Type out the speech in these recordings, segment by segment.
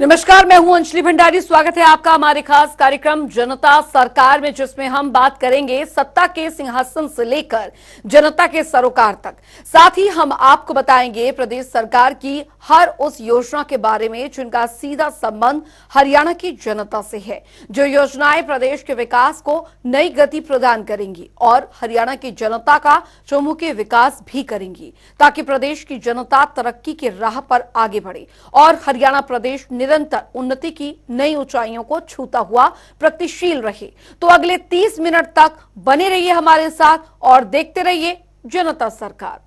नमस्कार, मैं हूं अंजलि भंडारी। स्वागत है आपका हमारे खास कार्यक्रम जनता सरकार में, जिसमें हम बात करेंगे सत्ता के सिंहासन से लेकर जनता के सरोकार तक। साथ ही हम आपको बताएंगे प्रदेश सरकार की हर उस योजना के बारे में जिनका सीधा संबंध हरियाणा की जनता से है, जो योजनाएं प्रदेश के विकास को नई गति प्रदान करेंगी और हरियाणा की जनता का चहुमुखी विकास भी करेंगी, ताकि प्रदेश की जनता तरक्की की राह पर आगे बढ़े और हरियाणा प्रदेश निरंतर उन्नति की नई ऊंचाइयों को छूता हुआ प्रगतिशील रहे। तो अगले 30 मिनट तक बने रहिए हमारे साथ और देखते रहिए जनता सरकार।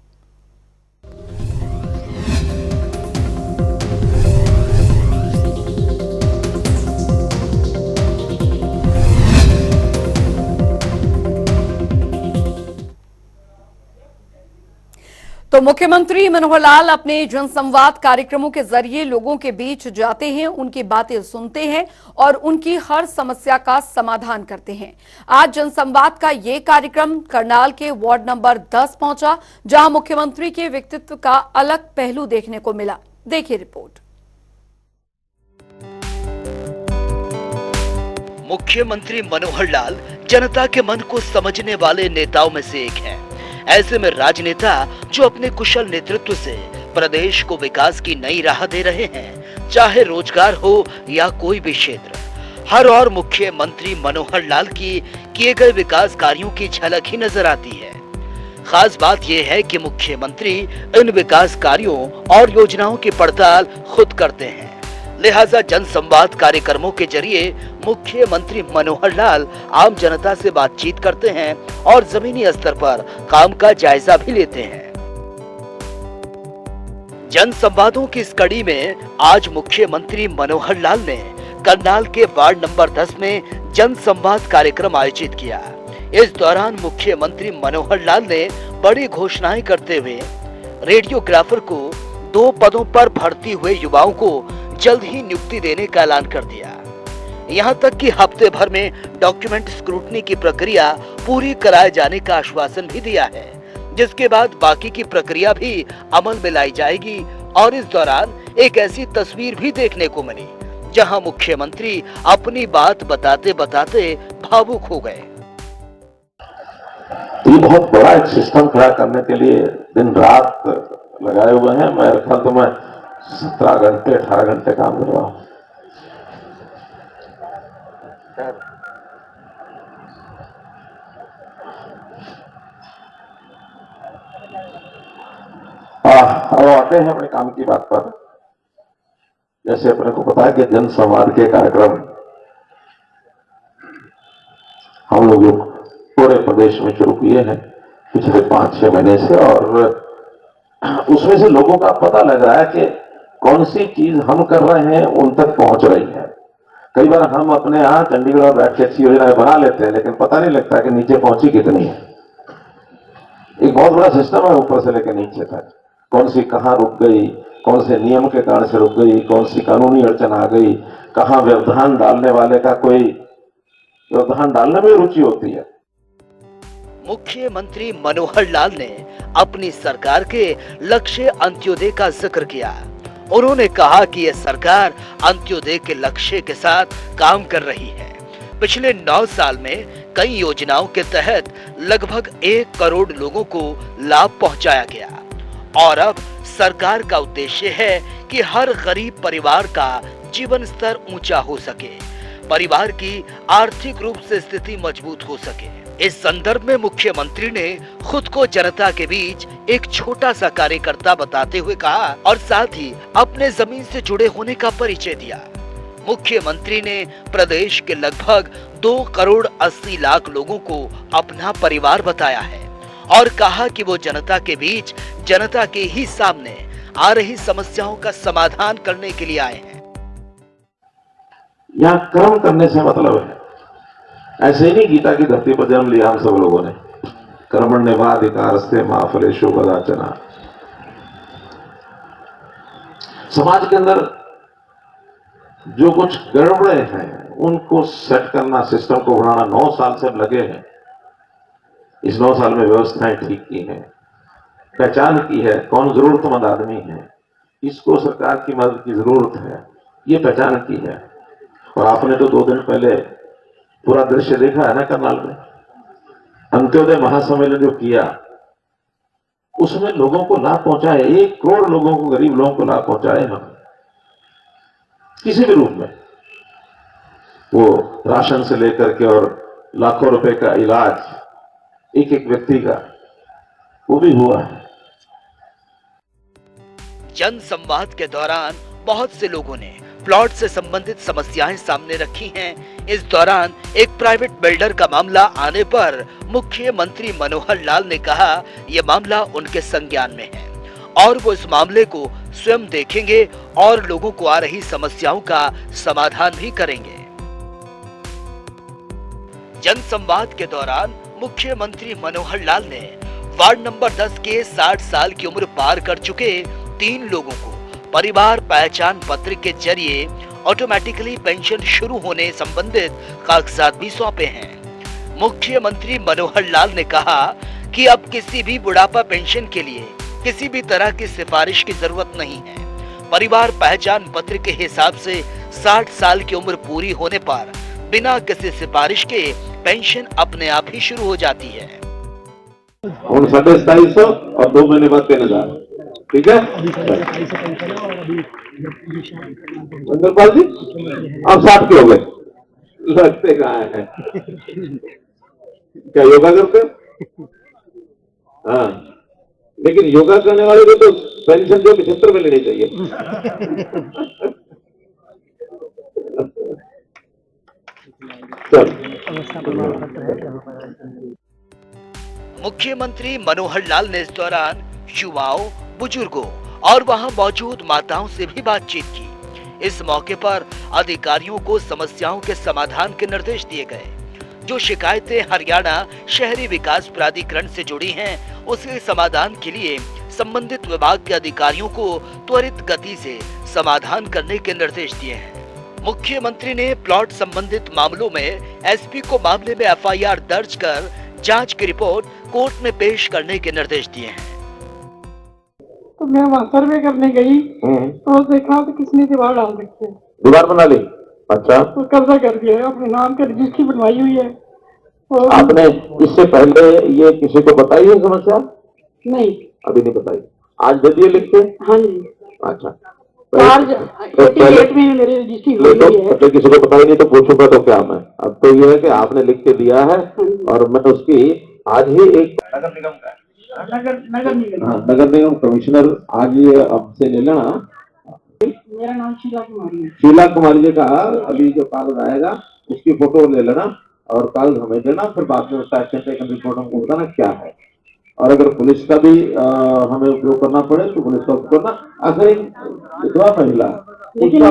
तो मुख्यमंत्री मनोहर लाल अपने जनसंवाद कार्यक्रमों के जरिए लोगों के बीच जाते हैं, उनकी बातें सुनते हैं और उनकी हर समस्या का समाधान करते हैं। आज जनसंवाद का ये कार्यक्रम करनाल के वार्ड नंबर 10 पहुंचा, जहां मुख्यमंत्री के व्यक्तित्व का अलग पहलू देखने को मिला। देखिए रिपोर्ट। मुख्यमंत्री मनोहर लाल जनता के मन को समझने वाले नेताओं में से एक हैं। ऐसे में राजनेता जो अपने कुशल नेतृत्व से प्रदेश को विकास की नई राह दे रहे हैं, चाहे रोजगार हो या कोई भी क्षेत्र, हर और मुख्यमंत्री मनोहर लाल की किए गए विकास कार्यों की झलक ही नजर आती है। खास बात यह है कि मुख्यमंत्री इन विकास कार्यों और योजनाओं की पड़ताल खुद करते हैं। लिहाजा जनसंवाद कार्यक्रमों के जरिए मुख्यमंत्री मनोहर लाल आम जनता से बातचीत करते हैं और जमीनी स्तर पर काम का जायजा भी लेते हैं। जनसंवादों की इस कड़ी में आज मुख्यमंत्री मनोहर लाल ने करनाल के वार्ड नंबर 10 में जनसंवाद कार्यक्रम आयोजित किया। इस दौरान मुख्यमंत्री मनोहर लाल ने बड़ी घोषणाएं करते हुए रेडियोग्राफर को 2 पदों पर भर्ती हुए युवाओं को जल्द ही नियुक्ति देने का ऐलान कर दिया। यहां तक कि हफ्ते भर में डॉक्यूमेंट स्क्रूटनी की प्रक्रिया पूरी कराए जाने का आश्वासन भी दिया है, जिसके बाद बाकी की प्रक्रिया भी अमल में लाई जाएगी। और इस दौरान एक ऐसी तस्वीर भी देखने को मिली जहां मुख्यमंत्री अपनी बात बताते बताते भावुक हो गए। ये बहुत बड़ा एक सिस्टम खड़ा करने के लिए दिन रात लगाए हुए हैं। मेरे ख्याल तो मैं 17 घंटे 18 घंटे काम कर रहा हूं। अब आते हैं अपने काम की बात पर। जैसे अपने को पता है कि जनसंवाद के कार्यक्रम हम लोग पूरे प्रदेश में शुरू किए हैं पिछले 5-6 महीने से, और उसमें से लोगों का पता लग रहा है कि कौन सी चीज हम कर रहे हैं उन तक पहुंच रही है। कई बार हम अपने यहाँ चंडीगढ़ में बैठ के अच्छी योजनाएं बना लेते हैं, लेकिन पता नहीं लगता कि नीचे पहुंची कितनी है। एक बहुत बड़ा सिस्टम है ऊपर से लेकर नीचे तक। कौन सी कहाँ रुक गई, कौन से नियम के कारण से रुक गई, कौन सी कानूनी अड़चन आ गई, कहाँ व्यवधान डालने वाले का कोई व्यवधान डालने में रुचि होती है। मुख्यमंत्री मनोहर लाल ने अपनी सरकार के लक्ष्य अंत्योदय का जिक्र किया। उन्होंने कहा कि यह सरकार अंत्योदय के लक्ष्य के साथ काम कर रही है। पिछले 9 साल में कई योजनाओं के तहत लगभग 1 करोड़ लोगों को लाभ पहुंचाया गया और अब सरकार का उद्देश्य है कि हर गरीब परिवार का जीवन स्तर ऊंचा हो सके, परिवार की आर्थिक रूप से स्थिति मजबूत हो सके। इस संदर्भ में मुख्यमंत्री ने खुद को जनता के बीच एक छोटा सा कार्यकर्ता बताते हुए कहा और साथ ही अपने जमीन से जुड़े होने का परिचय दिया। मुख्यमंत्री ने प्रदेश के लगभग 2 करोड़ 80 लाख लोगों को अपना परिवार बताया है और कहा कि वो जनता के बीच, जनता के ही सामने आ रही समस्याओं का समाधान करने के लिए आए हैं। यहाँ कर्म करने से मतलब है, ऐसे ही नहीं गीता की धरती पर जन्म लिया हम सब लोगों ने। कर्मण्येवाधिकारस्ते मा फलेषु कदाचन। समाज के अंदर जो कुछ गड़बड़े हैं उनको सेट करना, सिस्टम को बनाना 9 साल से हम लगे हैं। इस 9 साल में व्यवस्थाएं ठीक की हैं, पहचान की है कौन जरूरतमंद आदमी है, इसको सरकार की मदद की जरूरत है, ये पहचान की है। और आपने तो 2 दिन पहले पूरा दृश्य देखा है ना करनाल में, अंत्योदय महासम्मेलन जो किया उसमें लोगों को लाभ पहुंचाए, 1 करोड़ लोगों को, गरीब लोगों को लाभ पहुंचाए हम किसी भी रूप में, वो राशन से लेकर के और लाखों रुपए का इलाज एक एक व्यक्ति का, वो भी हुआ है। जन संवाद के दौरान बहुत से लोगों ने प्लॉट से संबंधित समस्याएं सामने रखी हैं। इस दौरान एक प्राइवेट बिल्डर का मामला आने पर मुख्यमंत्री मनोहर लाल ने कहा यह मामला उनके संज्ञान में है और वो इस मामले को स्वयं देखेंगे और लोगों को आ रही समस्याओं का समाधान भी करेंगे। जनसंवाद के दौरान मुख्यमंत्री मनोहर लाल ने वार्ड नंबर 10 के 60 साल की उम्र पार कर चुके 3 लोगों को परिवार पहचान पत्र के जरिए ऑटोमेटिकली पेंशन शुरू होने संबंधित कागजात भी सौंपे हैं। मुख्यमंत्री मनोहर लाल ने कहा कि अब किसी भी बुढ़ापा पेंशन के लिए किसी भी तरह की सिफारिश की जरूरत नहीं है। परिवार पहचान पत्र के हिसाब से 60 साल की उम्र पूरी होने पर बिना किसी सिफारिश के पेंशन अपने आप ही शुरू हो जाती है। और 2750 और 2 महीने बाद 3000, ठीक है इंद्रपाल जी, आप 60 के हो गए, लगते कहाँ हैं? क्या योगा करते? हाँ, लेकिन योगा करने वाले को तो पेंशन जो 75 में लेनी चाहिए। मुख्यमंत्री मनोहर लाल ने इस दौरान युवाओं, बुजुर्गों और वहां मौजूद माताओं से भी बातचीत की। इस मौके पर अधिकारियों को समस्याओं के समाधान के निर्देश दिए गए। जो शिकायतें हरियाणा शहरी विकास प्राधिकरण से जुड़ी हैं, उसके समाधान के लिए संबंधित विभाग के अधिकारियों को त्वरित गति से समाधान करने के निर्देश दिए हैं। मुख्यमंत्री ने प्लॉट संबंधित मामलों में एसपी को मामले में एफआईआर दर्ज कर जांच की रिपोर्ट कोर्ट में पेश करने के निर्देश दिए हैं। तो मैं वहाँ सर्वे करने गई तो देखा तो किसने दीवार डाल रखी है, दीवार बना ली। अच्छा, तो कब्जा कर दिया है, अपने नाम की रजिस्ट्री बनवाई हुई है। और आपने इससे पहले ये किसी को बताई है समस्या? नहीं, अभी नहीं बताई। आज दे दिए लिख के? हाँ जी, अच्छा, चार्ज 88 में मेरी रजिस्ट्री हुई है। तो किसी को बताई नहीं तो पूछूंगा तो क्या मैं? अब तो ये है कि आपने लिख के दिया है और मैं उसकी आज ही एक नगर निगम का नगर निगम कमिश्नर आज ये आपसे ले लेना। मेरा नाम शीला कुमारी है। शीला कुमारी जी का अभी जो कागज आएगा उसकी फोटो ले लेना और कागज हमें देना, फिर बाद में उसका एक्शन टेकन रिपोर्ट हमको बताना क्या है। और अगर पुलिस का भी हमें उपयोग करना पड़े तो पुलिस का उपयोग करना। आखिर विधवा महिला, लेकिन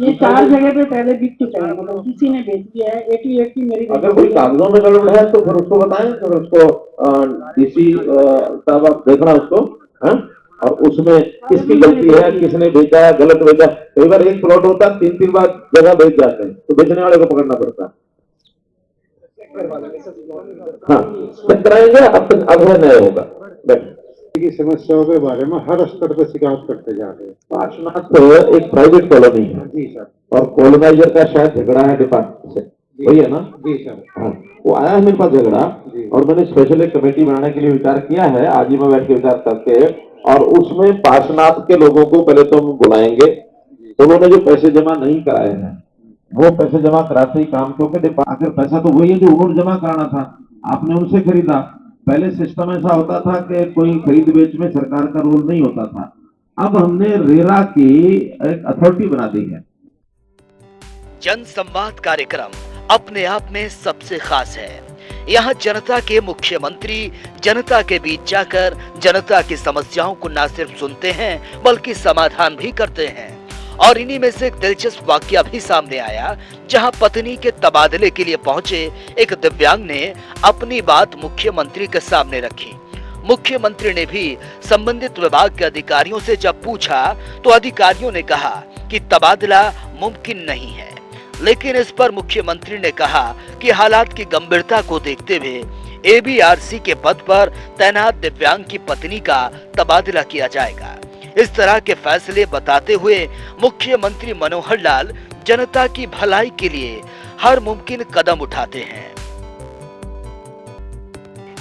ये 4 जगह पे पहले बिक चुका है, मतलब किसी ने बेच दिया है। 88 मेरी अगर कोई कागजों में गड़बड़ है तो फिर उसको बताएं, फिर उसको डीसी साहब आप देखना उसको है? और उसमें किसकी गलती है, किसने बेचा है, गलत बेचा। कई बार एक प्लॉट होता है 3 बार जगह बेच जाते हैं तो बेचने वाले को पकड़ना पड़ता है। हाँ, कराएंगे अब है नहीं होगा। की समस्याओं के बारे में हर स्तर पर शिकायत करते जा रहे हैं। पार्श्वनाथ एक प्राइवेट कॉलोनी है जी सर, और कॉलोनाइजर का शायद झगड़ा है डिपार्टमेंट से, वही है ना? जी सर। हाँ, वो आया है मेरे पास झगड़ा और मैंने स्पेशल एक कमेटी बनाने के लिए विचार किया है। आज ही मैं बैठ के विचार करके, और उसमें पार्श्वनाथ के लोगों को पहले तो हम बुलाएंगे। उन्होंने जो पैसे जमा नहीं कराए हैं वो पैसे जमा कराते ही काम, क्योंकि आखिर पैसा तो वही है जो उन्होंने जमा कराना था, आपने उनसे खरीदा। पहले सिस्टम ऐसा होता था कि कोई खरीद बेच में सरकार का रोल नहीं होता था। अब हमने रेरा की एक अथॉरिटी बना दी है। जन संवाद कार्यक्रम अपने आप में सबसे खास है। यहाँ जनता के मुख्यमंत्री जनता के बीच जाकर जनता की समस्याओं को न सिर्फ सुनते हैं बल्कि समाधान भी करते हैं। और इन्हीं में से एक दिलचस्प वाकया भी सामने आया, जहां पत्नी के तबादले के लिए पहुंचे एक दिव्यांग ने अपनी बात मुख्यमंत्री के सामने रखी। मुख्यमंत्री ने भी संबंधित विभाग के अधिकारियों से जब पूछा तो अधिकारियों ने कहा कि तबादला मुमकिन नहीं है, लेकिन इस पर मुख्यमंत्री ने कहा कि हालात की गंभीरता को देखते हुए एबीआरसी के पद पर तैनात दिव्यांग की पत्नी का तबादला किया जाएगा। इस तरह के फैसले बताते हुए मुख्यमंत्री मनोहर लाल जनता की भलाई के लिए हर मुमकिन कदम उठाते हैं।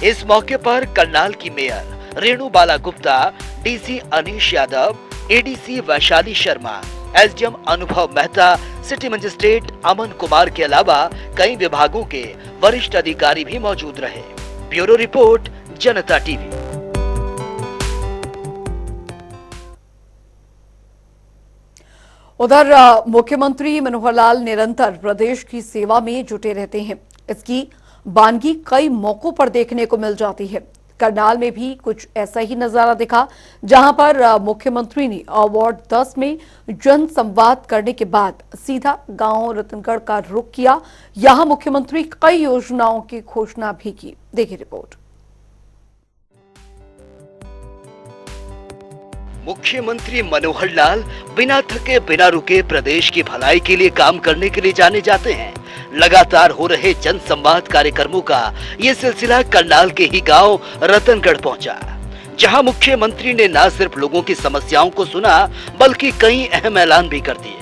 इस मौके पर करनाल की mayor Renu Bala Gupta, DC Anish Yadav, ADC Vaishali Sharma, SDM Anubhav Mehta, city magistrate Aman Kumar के अलावा कई विभागों के वरिष्ठ अधिकारी भी मौजूद रहे। ब्यूरो रिपोर्ट, जनता टीवी। उधर मुख्यमंत्री मनोहर लाल निरंतर प्रदेश की सेवा में जुटे रहते हैं। इसकी बानगी कई मौकों पर देखने को मिल जाती है। करनाल में भी कुछ ऐसा ही नजारा दिखा, जहां पर मुख्यमंत्री ने वार्ड 10 में जन संवाद करने के बाद सीधा गांव रतनगढ़ का रुख किया। यहां मुख्यमंत्री कई योजनाओं की घोषणा भी की। देखिए रिपोर्ट। मुख्यमंत्री मनोहर लाल बिना थके बिना रुके प्रदेश की भलाई के लिए काम करने के लिए जाने जाते हैं। लगातार हो रहे जन संवाद कार्यक्रमों का ये सिलसिला करनाल के ही गांव रतनगढ़ पहुंचा, जहां मुख्यमंत्री ने न सिर्फ लोगों की समस्याओं को सुना बल्कि कई अहम ऐलान भी कर दिए।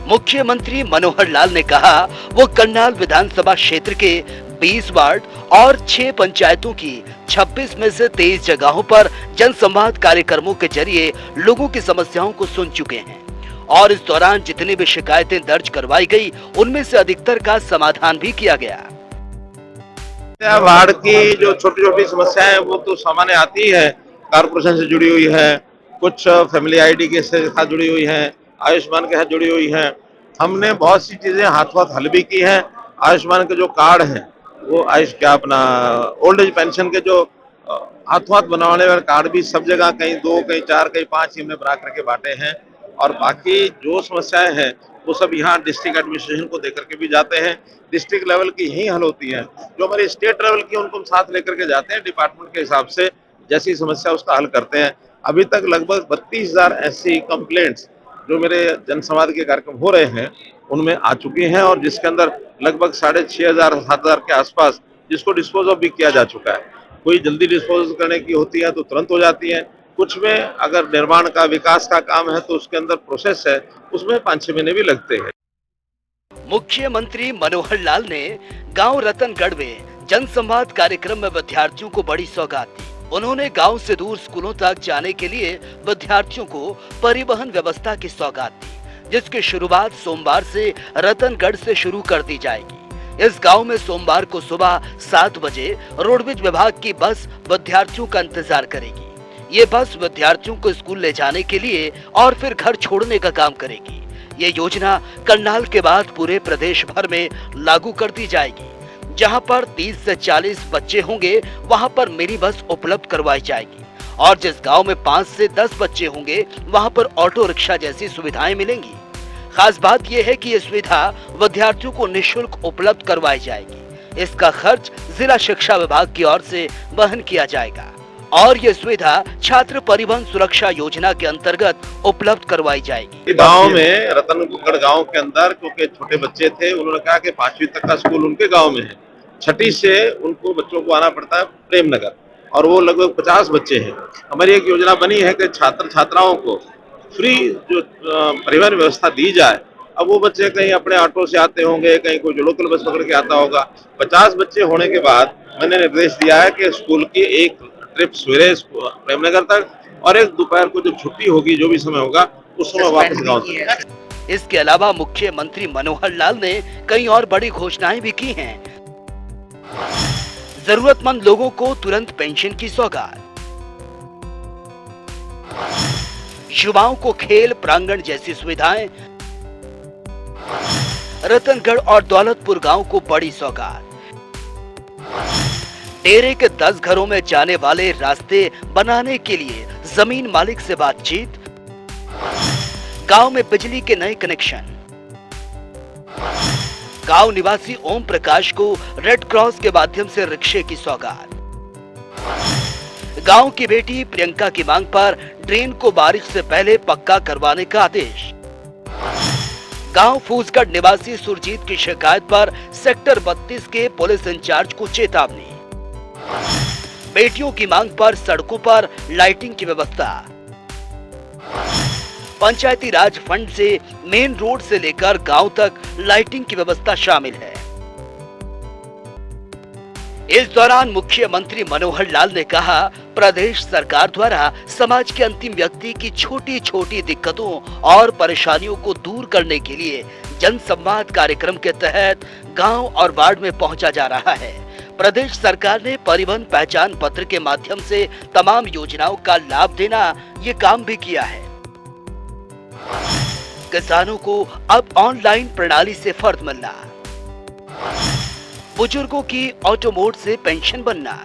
मुख्यमंत्री मनोहर लाल ने कहा वो करनाल विधानसभा क्षेत्र के 20 वार्ड और 6 पंचायतों की 26 में से 23 जगहों पर जन संवाद कार्यक्रमों के जरिए लोगों की समस्याओं को सुन चुके हैं और इस दौरान जितनी भी शिकायतें दर्ज करवाई गई उनमें से अधिकतर का समाधान भी किया गया। वार्ड की जो छोटी छोटी समस्याएं हैं वो तो सामान्य आती है, कारपोरेशन से जुड़ी हुई है, कुछ फैमिली आईडी के साथ जुड़ी हुई है, आयुष्मान के साथ जुड़ी हुई है। हमने बहुत सी चीजें हाथों हाथ हल भी की है। आयुष्मान के जो कार्ड है वो अपना ओल्ड एज पेंशन के जो हाथों हाथ बनाने वाले कार्ड भी सब जगह कहीं 2, कहीं 4, कहीं 5 हमने बना करके बांटे हैं। और बाकी जो समस्याएं हैं वो सब यहाँ डिस्ट्रिक्ट एडमिनिस्ट्रेशन को देकर के भी जाते हैं। डिस्ट्रिक्ट लेवल की यही हल होती है। जो हमारी स्टेट लेवल की उनको हम साथ लेकर के जाते हैं, डिपार्टमेंट के हिसाब से जैसी समस्या उसका हल करते हैं। अभी तक लगभग 32,000 ऐसी कंप्लेंट्स जो मेरे जनसंवाद के कार्यक्रम हो रहे हैं उनमें आ चुकी हैं और जिसके अंदर लगभग 6,500-7,000 के आसपास जिसको डिस्पोज ऑफ भी किया जा चुका है। कोई जल्दी डिस्पोज करने की होती है तो तुरंत हो जाती है, कुछ में अगर निर्माण का विकास का काम है तो उसके अंदर प्रोसेस है, उसमें 5-6 महीने भी लगते हैं। मुख्यमंत्री मनोहर लाल ने गांव रतनगढ़ में जनसंवाद कार्यक्रम में विद्यार्थियों को बड़ी सौगात दी। उन्होंने गांव से दूर स्कूलों तक जाने के लिए विद्यार्थियों को परिवहन व्यवस्था की सौगात दी, जिसकी शुरुआत सोमवार से रतनगढ़ से शुरू कर दी जाएगी। इस गांव में सोमवार को सुबह 7 बजे रोडवेज विभाग की बस विद्यार्थियों का इंतजार करेगी। ये बस विद्यार्थियों को स्कूल ले जाने के लिए और फिर घर छोड़ने का काम करेगी। ये योजना करनाल के बाद पूरे प्रदेश भर में लागू कर दी जाएगी। जहां पर 30 से 40 बच्चे होंगे वहां पर मिनी बस उपलब्ध करवाई जाएगी और जिस गांव में 5 से 10 बच्चे होंगे वहां पर ऑटो रिक्शा जैसी सुविधाएं मिलेंगी। खास बात यह है कि ये सुविधा विद्यार्थियों को निःशुल्क उपलब्ध करवाई जाएगी। इसका खर्च जिला शिक्षा विभाग की ओर से वहन किया जाएगा और ये सुविधा छात्र परिवहन सुरक्षा योजना के अंतर्गत उपलब्ध करवाई जाएगी। गांव में रतनगढ़ गांव के अंदर क्योंकि छोटे बच्चे थे, उन्होंने कहा कि 5वीं तक का स्कूल उनके गांव में है, 6ठी से उनको बच्चों को आना पड़ता है प्रेमनगर और वो लगभग 50 बच्चे हैं। हमारी एक योजना बनी है कि छात्र छात्राओं को फ्री जो परिवहन व्यवस्था दी जाए। अब वो बच्चे कहीं अपने ऑटो से आते होंगे, कहीं कोई लोकल बस पकड़ के आता होगा। 50 बच्चे होने के बाद मैंने निर्देश दिया है कि स्कूल की एक ट्रिप सवेरे प्रेमनगर तक और एक दोपहर को जब छुट्टी होगी, जो भी समय होगा उस समय वापस गाँव तक। इसके अलावा मुख्यमंत्री मनोहर लाल ने कई और बड़ी घोषणाएं भी की हैं। जरूरतमंद लोगों को तुरंत पेंशन की सौगात, युवाओं को खेल प्रांगण जैसी सुविधाएं, रतनगढ़ और दौलतपुर गांव को बड़ी सौगात, डेरे के 10 घरों में जाने वाले रास्ते बनाने के लिए जमीन मालिक से बातचीत, गांव में बिजली के नए कनेक्शन, गांव निवासी ओम प्रकाश को रेड क्रॉस के माध्यम से रिक्शे की सौगात, गांव की बेटी प्रियंका की मांग पर ड्रेन को बारिश से पहले पक्का करवाने का आदेश, गांव फूसगढ़ निवासी सुरजीत की शिकायत पर सेक्टर 32 के पुलिस इंचार्ज को चेतावनी, बेटियों की मांग पर सड़कों पर लाइटिंग की व्यवस्था, पंचायती राज फंड से मेन रोड से लेकर गांव तक लाइटिंग की व्यवस्था शामिल है। इस दौरान मुख्यमंत्री मनोहर लाल ने कहा, प्रदेश सरकार द्वारा समाज के अंतिम व्यक्ति की छोटी छोटी दिक्कतों और परेशानियों को दूर करने के लिए जनसंवाद कार्यक्रम के तहत गांव और वार्ड में पहुंचा जा रहा है। प्रदेश सरकार ने परिवहन पहचान पत्र के माध्यम से तमाम योजनाओं का लाभ देना ये काम भी किया है। किसानों को अब ऑनलाइन प्रणाली से फर्द मिलना, बुजुर्गों की ऑटोमोड से पेंशन बनना,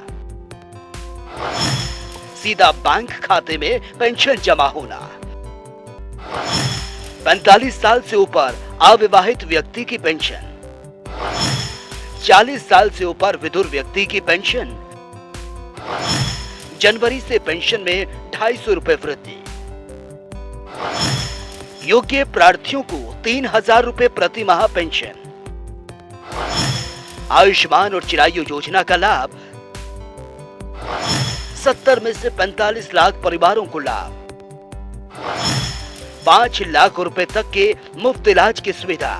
सीधा बैंक खाते में पेंशन जमा होना, 45 साल से ऊपर अविवाहित व्यक्ति की पेंशन, 40 साल से ऊपर विधुर व्यक्ति की पेंशन, जनवरी से पेंशन में 250 रुपए वृद्धि, योग्य प्रार्थियों को 3000 रुपए प्रति माह पेंशन, आयुष्मान और चिरायु योजना का लाभ, 70 में से 45 लाख परिवारों को लाभ, 5 लाख रुपए तक के मुफ्त इलाज की सुविधा,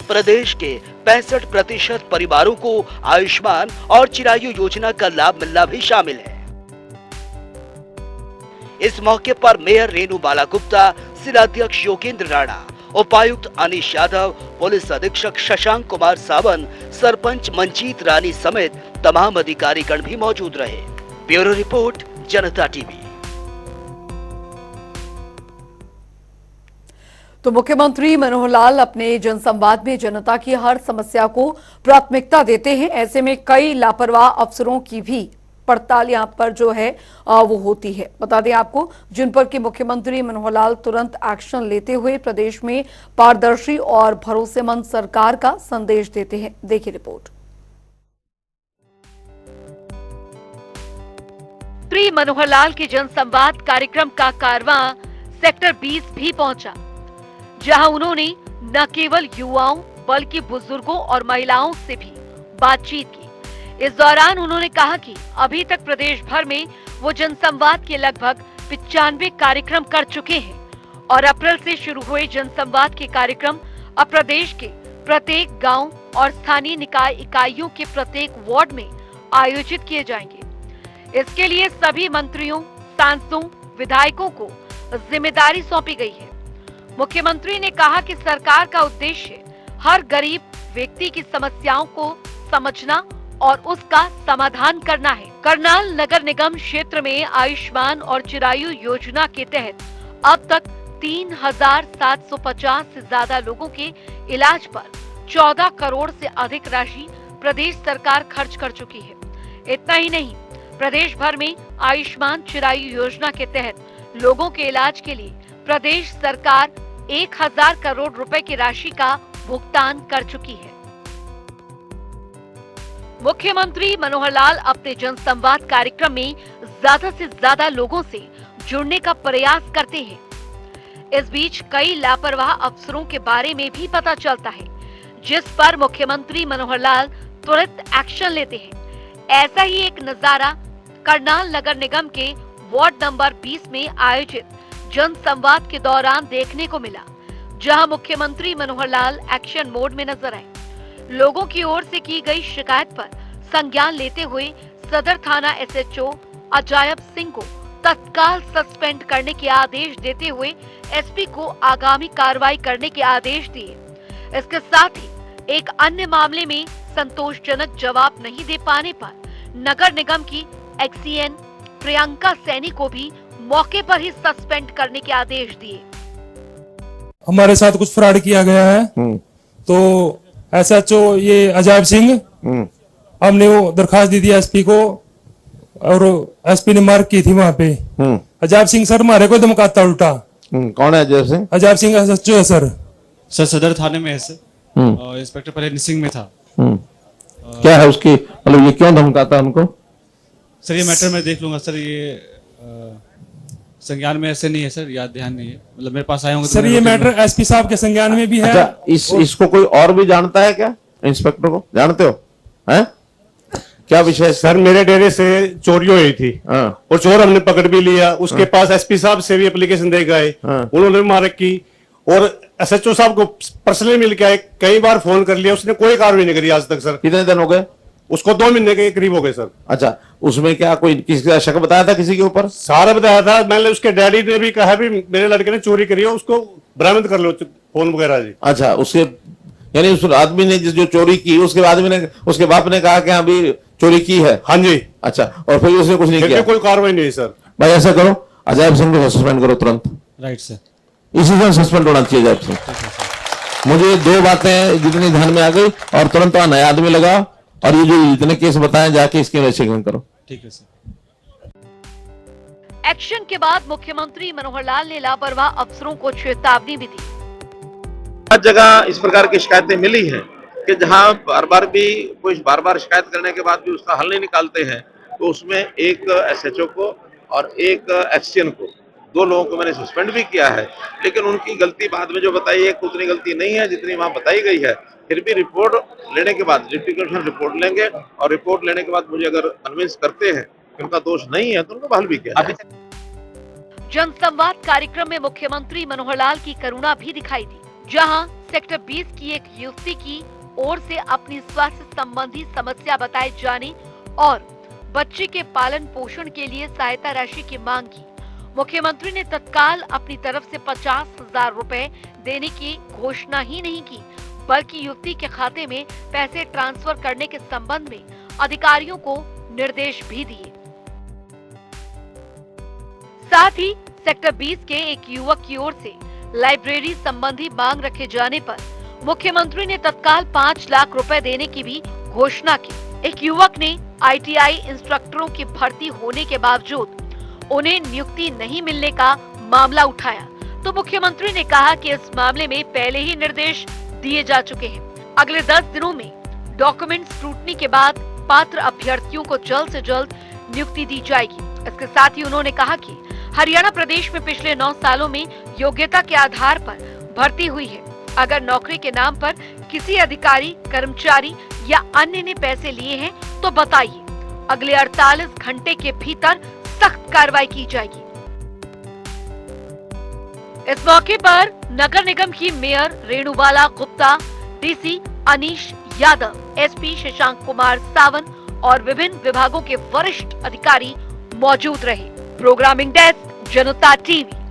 प्रदेश के 65% परिवारों को आयुष्मान और चिरायु योजना का लाभ मिलना भी शामिल है। इस मौके पर मेयर रेणु बाला गुप्ता, जिलाध्यक्ष योगेंद्र राणा, उपायुक्त अनीश यादव, पुलिस अधीक्षक शशांक कुमार सावंत, सरपंच मंजीत रानी समेत तमाम अधिकारीगण भी मौजूद रहे। ब्यूरो रिपोर्ट, जनता टीवी। तो मुख्यमंत्री मनोहर लाल अपने जनसंवाद में जनता की हर समस्या को प्राथमिकता देते हैं। ऐसे में कई लापरवाह अफसरों की भी पड़ताल यहां पर जो है वो होती है। बता दें आपको, जिन पर कि मुख्यमंत्री मनोहर लाल तुरंत एक्शन लेते हुए प्रदेश में पारदर्शी और भरोसेमंद सरकार का संदेश देते हैं। देखिए रिपोर्ट। श्री मनोहर लाल के जनसंवाद कार्यक्रम का कारवां सेक्टर 20 भी पहुंचा, जहां उन्होंने न केवल युवाओं बल्कि बुजुर्गों और महिलाओं से भी बातचीत की। इस दौरान उन्होंने कहा कि अभी तक प्रदेश भर में वो जनसंवाद के लगभग 95 कार्यक्रम कर चुके हैं और अप्रैल से शुरू हुए जनसंवाद के कार्यक्रम अब प्रदेश के प्रत्येक गांव और स्थानीय निकाय इकाइयों के प्रत्येक वार्ड में आयोजित किए जाएंगे। इसके लिए सभी मंत्रियों, सांसदों, विधायकों को जिम्मेदारी सौंपी गई है। मुख्यमंत्री ने कहा कि सरकार का उद्देश्य हर गरीब व्यक्ति की समस्याओं को समझना और उसका समाधान करना है। करनाल नगर निगम क्षेत्र में आयुष्मान और चिरायु योजना के तहत अब तक 3750 से ज्यादा लोगों के इलाज पर 14 करोड़ से अधिक राशि प्रदेश सरकार खर्च कर चुकी है। इतना ही नहीं, प्रदेश भर में आयुष्मान चिरायु योजना के तहत लोगों के इलाज के लिए प्रदेश सरकार 1000 करोड़ रुपए की राशि का भुगतान कर चुकी है। मुख्यमंत्री मनोहर लाल अपने जनसंवाद कार्यक्रम में ज्यादा से ज्यादा लोगों से जुड़ने का प्रयास करते हैं। इस बीच कई लापरवाह अफसरों के बारे में भी पता चलता है, जिस पर मुख्यमंत्री मनोहर लाल तुरंत एक्शन लेते हैं। ऐसा ही एक नजारा करनाल नगर निगम के वार्ड नंबर 20 में आयोजित जनसंवाद के दौरान देखने को मिला, जहां मुख्यमंत्री मनोहर लाल एक्शन मोड में नजर आए। लोगों की ओर से की गई शिकायत पर संज्ञान लेते हुए सदर थाना एसएचओ अजायब सिंह को तत्काल सस्पेंड करने के आदेश देते हुए एसपी को आगामी कार्रवाई करने के आदेश दिए। इसके साथ ही एक अन्य मामले में संतोषजनक जवाब नहीं दे पाने पर नगर निगम की एक्सीएन प्रियंका सैनी को भी मौके पर ही सस्पेंड करने के आदेश दिए। हमारे साथ कुछ फ्रॉड किया गया है, तो एसएचओ ये अजायब सिंह, हमने वो दरखास्त दी थी एसपी को और एसपी ने मार्क की थी वहां पे। अजायब सिंह सर हमारे को धमकाता उल्टा। कौन है अजय सिंह? अजायब सिंह एसएचओ है सर। सर सदर थाने में है सर, और इंस्पेक्टर पहले सिंह में था। क्या है उसकी, मतलब ये क्यों धमकाता हमको? सर ये मैटर मैं देख लूंगा सर, ये संज्ञान में ऐसे नहीं है सर, याद ध्यान नहीं है, मतलब मेरे पास आए होंगे सर। ये मैटर एसपी साहब के संज्ञान में भी है। अच्छा, इसको कोई और भी जानता है क्या? इंस्पेक्टर को जानते हो? हैं? क्या विषय? सर मेरे डेरे से चोरी हुई थी हाँ। और चोर हमने पकड़ भी लिया। उसके पास एसपी साहब से भी एप्लीकेशन दे गए, उन्होंने मारक की। और एसएचओ साहब को पर्सनली मिल के आए, कई बार फोन कर लिया, उसने कोई कार्रवाई नहीं करी आज तक। सर कितने दिन हो गए? उसको 2 महीने के करीब हो गए सर। अच्छा, उसमें क्या कोई किसी का शक बताया था किसी के ऊपर? सारा बताया था मैंने। उसके डैडी ने भी कहा भी मेरे लड़के ने चोरी करी है, उसको बरामद कर लो फोन वगैरह जी। अच्छा, उसके यानी उस आदमी ने जो चोरी की, उसके आदमी ने, उसके बाप ने कहा कि हाँ भी चोरी की है। हाँ जी। अच्छा, और फिर उसने कुछ नहीं किया? कोई कार्रवाई नहीं सर। भाई ऐसा करो, अजैब सिंह को सस्पेंड करो तुरंत। राइट सर, इसी तरह सस्पेंड होना चाहिए अजैब सिंह। मुझे 2 बातें जितनी ध्यान में आ गई, और तुरंत वहां नया आदमी लगाओ, और ये जो इतने केस बताए जाके इसकी इन्वेस्टिगेशन करो। ठीक है सर। एक्शन के बाद मुख्यमंत्री मनोहर लाल ने लापरवाह अफसरों को चेतावनी भी दी। हर जगह इस प्रकार की शिकायतें मिली हैं कि जहां बार बार शिकायत करने के बाद भी उसका हल नहीं निकालते हैं, तो उसमें एक एसएचओ को और एक एक्सचेन को, 2 लोगों को मैंने सस्पेंड भी किया है। लेकिन उनकी गलती बाद में जो बताई है उतनी गलती नहीं है जितनी वहां बताई गई है। फिर भी रिपोर्ट लेने के बाद डिप्टी कमिश्नर रिपोर्ट लेंगे, और रिपोर्ट लेने के बाद मुझे अगर कन्विंस करते हैं कि उनका दोष नहीं है तो उनको बहाल भी किया जाए। जनसंवाद कार्यक्रम में मुख्यमंत्री मनोहर लाल की करुणा भी दिखाई दी, जहां सेक्टर 20 की एक युवती की ओर से अपनी स्वास्थ्य संबंधी समस्या बताए जाने और बच्चे के पालन पोषण के लिए सहायता राशि की मांग की। मुख्यमंत्री ने तत्काल अपनी तरफ से 50,000 रुपए देने की घोषणा ही नहीं की, बल्कि युवती के खाते में पैसे ट्रांसफर करने के संबंध में अधिकारियों को निर्देश भी दिए। साथ ही सेक्टर 20 के एक युवक की ओर से लाइब्रेरी संबंधी मांग रखे जाने पर मुख्यमंत्री ने तत्काल 5 लाख रुपए देने की भी घोषणा की। एक युवक ने आईटीआई इंस्ट्रक्टरों की भर्ती होने के बावजूद उन्हें नियुक्ति नहीं मिलने का मामला उठाया, तो मुख्यमंत्री ने कहा कि इस मामले में पहले ही निर्देश दिए जा चुके हैं। अगले 10 दिनों में डॉक्यूमेंट स्क्रूटनी के बाद पात्र अभ्यर्थियों को जल्द से जल्द नियुक्ति दी जाएगी। इसके साथ ही उन्होंने कहा कि हरियाणा प्रदेश में पिछले 9 सालों में योग्यता के आधार पर भर्ती हुई है। अगर नौकरी के नाम पर किसी अधिकारी, कर्मचारी या अन्य ने पैसे लिए हैं तो बताइए, अगले 48 घंटे के भीतर सख्त कार्रवाई की जाएगी। इस मौके पर नगर निगम की mayor Renubala Gupta, DC Anish Yadav, SP Shashank Kumar Sawant और विभिन्न विभागों के वरिष्ठ अधिकारी मौजूद रहे। प्रोग्रामिंग डेस्क, जनता टीवी।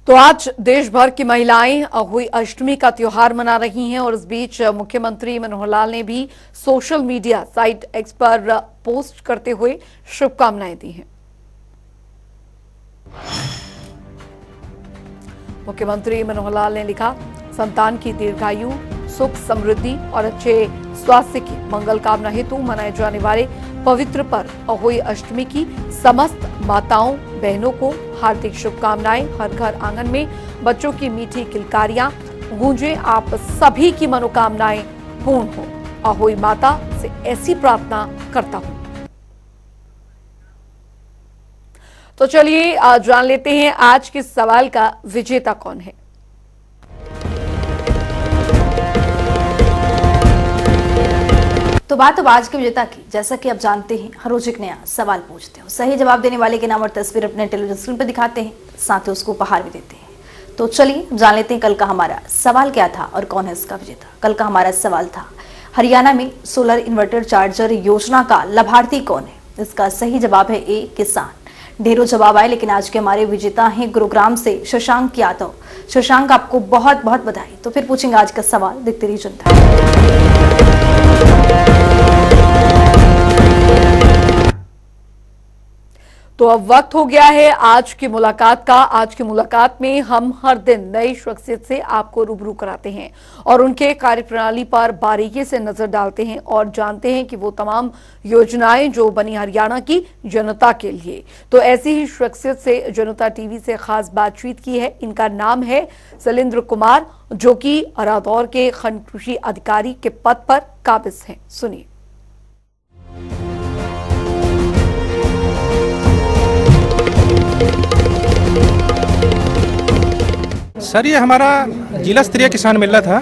तो आज देश भर की महिलाएं अहोई अष्टमी का त्योहार मना रही हैं, और इस बीच मुख्यमंत्री मनोहर लाल ने भी सोशल मीडिया साइट एक्स पर पोस्ट करते हुए शुभकामनाएं दी हैं। मुख्यमंत्री मनोहर लाल ने लिखा, संतान की दीर्घायु, सुख, समृद्धि और अच्छे स्वास्थ्य की मंगल कामना हेतु मनाए जाने वाले पवित्र पर्व अहोई अष्टमी की समस्त माताओं बहनों को हार्दिक शुभकामनाएं। हर घर आंगन में बच्चों की मीठी किलकारियां गूंजे, आप सभी की मनोकामनाएं पूर्ण हो। अहोई माता से ऐसी प्रार्थना करता हूं। तो चलिए जान लेते हैं आज के सवाल का विजेता कौन है। तो बात अब आज के विजेता की। जैसा कि आप जानते हैं, हर रोज एक नया सवाल पूछते हैं, सही जवाब देने वाले के नाम और तस्वीर अपने टेलीविजन स्क्रीन पर दिखाते हैं, साथ ही उसको उपहार भी देते हैं। तो चलिए जान लेते हैं कल का हमारा सवाल क्या था और कौन है इसका विजेता। कल का हमारा सवाल था, हरियाणा में सोलर इन्वर्टर चार्जर योजना का लाभार्थी कौन है। इसका सही जवाब है ए, किसान। ढेरों जवाब आए, लेकिन आज के हमारे विजेता हैं गुरुग्राम से शशांक यादव। शशांक, आपको बहुत बहुत बधाई। तो फिर पूछेंगे आज का सवाल, देखते रहिए जनता। तो अब वक्त हो गया है आज की मुलाकात का। आज की मुलाकात में हम हर दिन नई शख्सियत से आपको रूबरू कराते हैं और उनके कार्यप्रणाली पर बारीकी से नजर डालते हैं और जानते हैं कि वो तमाम योजनाएं जो बनी हरियाणा की जनता के लिए। तो ऐसी ही शख्सियत से जनता टीवी से खास बातचीत की है। इनका नाम है शैलेंद्र कुमार, जो कि रादौर के खंड कृषि अधिकारी के पद पर काबिज हैं। सुनिए। सर, ये हमारा जिला स्तरीय किसान मेला था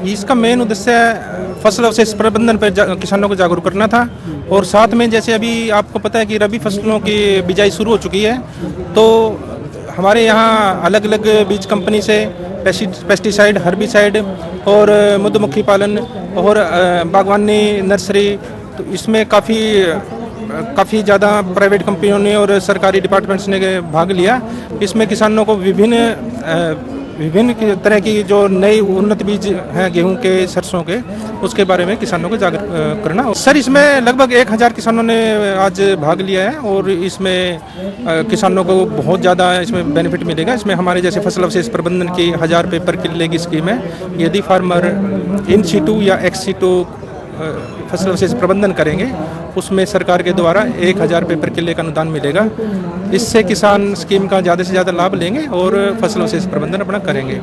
इसका मेन उद्देश्य फसल अवशेष प्रबंधन पर किसानों को जागरूक करना था। और साथ में जैसे अभी आपको पता है कि रबी फसलों की बिजाई शुरू हो चुकी है, तो हमारे यहाँ अलग अलग बीज कंपनी से पेस्टिसाइड, हर्बिसाइड और मधुमक्खी पालन और बागवानी नर्सरी, तो इसमें काफ़ी ज़्यादा प्राइवेट कंपनियों ने और सरकारी डिपार्टमेंट्स ने भाग लिया। इसमें किसानों को विभिन्न तरह की जो नई उन्नत बीज हैं गेहूं के, सरसों के, उसके बारे में किसानों को जागरूक करना। सर, इसमें लगभग 1000 किसानों ने आज भाग लिया है और इसमें किसानों को बहुत ज़्यादा इसमें बेनिफिट मिलेगा। इसमें हमारे जैसे फसल अवशेष प्रबंधन की 1000 रुपये पर किले की स्कीम है। यदि फार्मर इन सीटू या एक्स सीटू फसल अवशेष प्रबंधन करेंगे, उसमें सरकार के द्वारा 1000 रुपये पर किले का अनुदान मिलेगा। इससे किसान स्कीम का ज़्यादा से ज़्यादा लाभ लेंगे और फसल अवशेष प्रबंधन अपना करेंगे।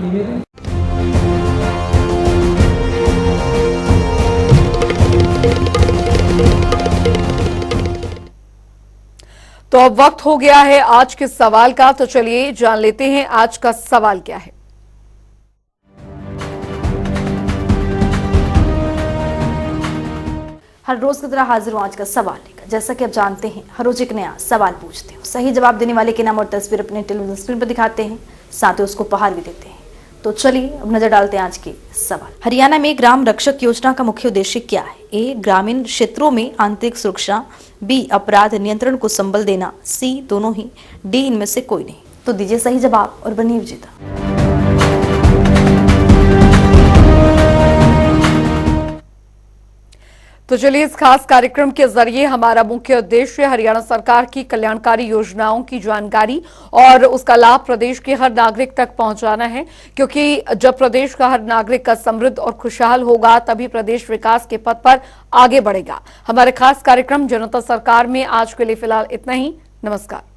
तो अब वक्त हो गया है आज के सवाल का, तो चलिए जान लेते हैं आज का सवाल क्या है। हर रोज की तरह हाजिर हूँ आज का सवाल लेकर। जैसा कि आप जानते हैं, हर रोज एक नया सवाल पूछते हैं, सही जवाब देने वाले के नाम और तस्वीर अपने टेलीविजन स्क्रीन पर दिखाते हैं, साथ ही उसको उपहार भी देते हैं। तो चलिए अब नजर डालते हैं आज के सवाल। हरियाणा में ग्राम रक्षक योजना का मुख्य उद्देश्य क्या है? ए, ग्रामीण क्षेत्रों में आंतरिक सुरक्षा, बी, अपराध नियंत्रण को संबल देना, सी, दोनों ही, डी, इनमें से कोई नहीं। तो दीजिए सही जवाब और बनिए विजेता। तो चलिए इस खास कार्यक्रम के जरिए हमारा मुख्य उद्देश्य हरियाणा सरकार की कल्याणकारी योजनाओं की जानकारी और उसका लाभ प्रदेश के हर नागरिक तक पहुंचाना है, क्योंकि जब प्रदेश का हर नागरिक का समृद्ध और खुशहाल होगा तभी प्रदेश विकास के पथ पर आगे बढ़ेगा। हमारे खास कार्यक्रम जनता सरकार में आज के लिए फिलहाल इतना ही। नमस्कार।